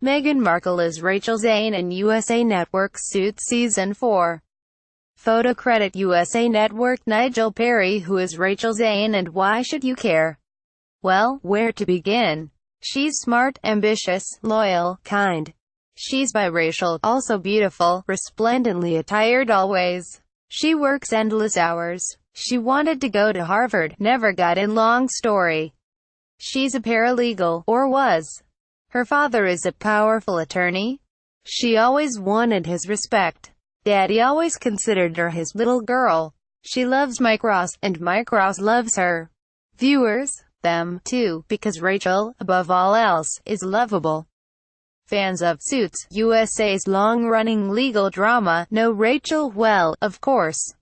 Meghan Markle is Rachel Zane in USA Network Suits Season 4. Photo credit USA Network. Nigel Perry. Who is Rachel Zane and why should you care? Well, where to begin? She's smart, ambitious, loyal, kind. She's biracial, also beautiful, resplendently attired always. She works endless hours. She wanted to go to Harvard, never got in. Long story. She's a paralegal, or was. Her father is a powerful attorney. She always wanted his respect. Daddy always considered her his little girl. She loves Mike Ross, and Mike Ross loves her. Viewers, them, too, because Rachel, above all else, is lovable. Fans of Suits, USA's long-running legal drama, know Rachel well, of course.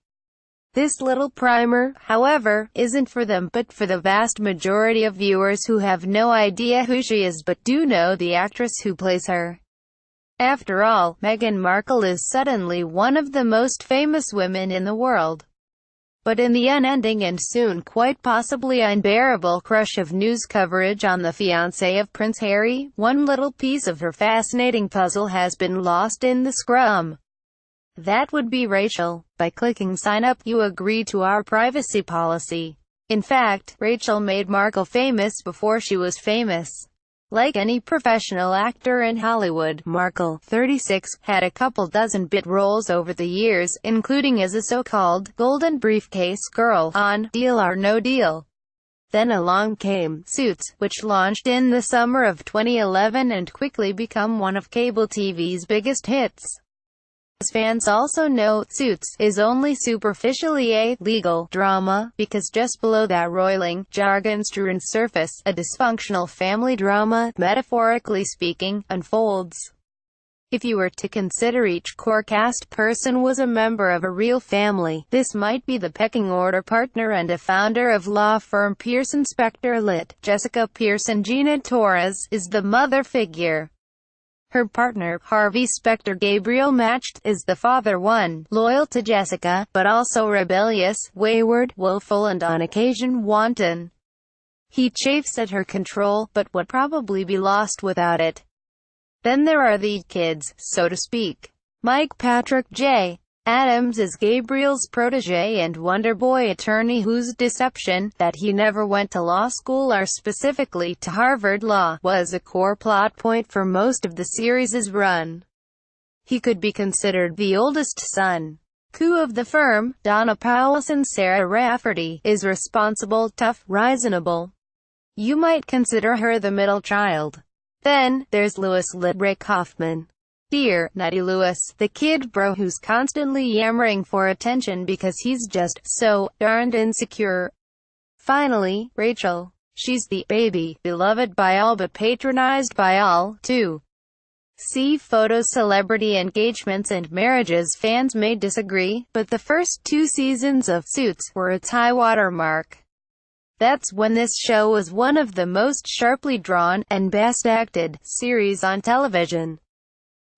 This little primer, however, isn't for them, but for the vast majority of viewers who have no idea who she is but do know the actress who plays her. After all, Meghan Markle is suddenly one of the most famous women in the world. But in the unending and soon quite possibly unbearable crush of news coverage on the fiancé of Prince Harry, one little piece of her fascinating puzzle has been lost in the scrum. That would be Rachel. By clicking sign up, you agree to our privacy policy. In fact, Rachel made Markle famous before she was famous. Like any professional actor in Hollywood, Markle, 36, had a couple dozen bit roles over the years, including as a so-called golden briefcase girl on Deal or No Deal. Then along came Suits, which launched in the summer of 2011 and quickly became one of cable TV's biggest hits. As fans also know, Suits is only superficially a legal drama, because just below that roiling, jargon-strewn surface, a dysfunctional family drama, metaphorically speaking, unfolds. If you were to consider each core cast person was a member of a real family, this might be the pecking order: partner and a founder of law firm Pearson Spector Lit. Jessica Pearson. Gina Torres is the mother figure. Her partner, Harvey Specter Gabriel Matched, is the father one, loyal to Jessica, but also rebellious, wayward, willful and on occasion wanton. He chafes at her control, but would probably be lost without it. Then there are the kids, so to speak. Mike Patrick J. Adams is Gabriel's protege and Wonder Boy attorney whose deception, that he never went to law school or specifically to Harvard Law, was a core plot point for most of the series' run. He could be considered the oldest son. Coup of the firm, Donna Powelson. Sarah Rafferty is responsible, tough, reasonable. You might consider her the middle child. Then, there's Louis Rick Hoffman. Dear, nutty Louis, the kid bro who's constantly yammering for attention because he's just so darned insecure. Finally, Rachel. She's the baby, beloved by all but patronized by all, too. See photos. Celebrity engagements and marriages. Fans may disagree, but the first 2 seasons of Suits were its high-water mark. That's when this show was one of the most sharply drawn, and best acted, series on television.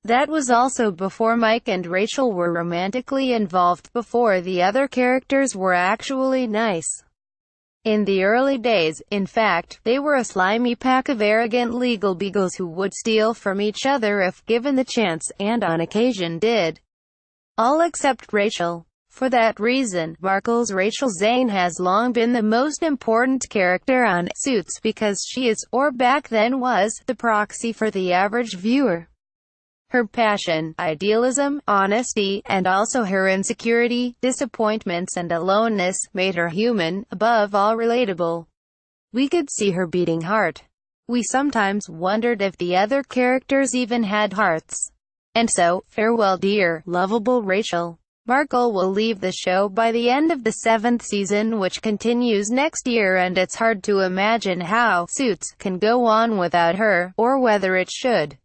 That was also before Mike and Rachel were romantically involved, before the other characters were actually nice. In the early days, in fact, they were a slimy pack of arrogant legal beagles who would steal from each other if given the chance, and on occasion did. All except Rachel. For that reason, Markle's Rachel Zane has long been the most important character on Suits because she is, or back then was, the proxy for the average viewer. Her passion, idealism, honesty, and also her insecurity, disappointments and aloneness, made her human, above all relatable. We could see her beating heart. We sometimes wondered if the other characters even had hearts. And so, farewell dear, lovable Rachel. Markle will leave the show by the end of the 7th season, which continues next year, and it's hard to imagine how Suits can go on without her, or whether it should.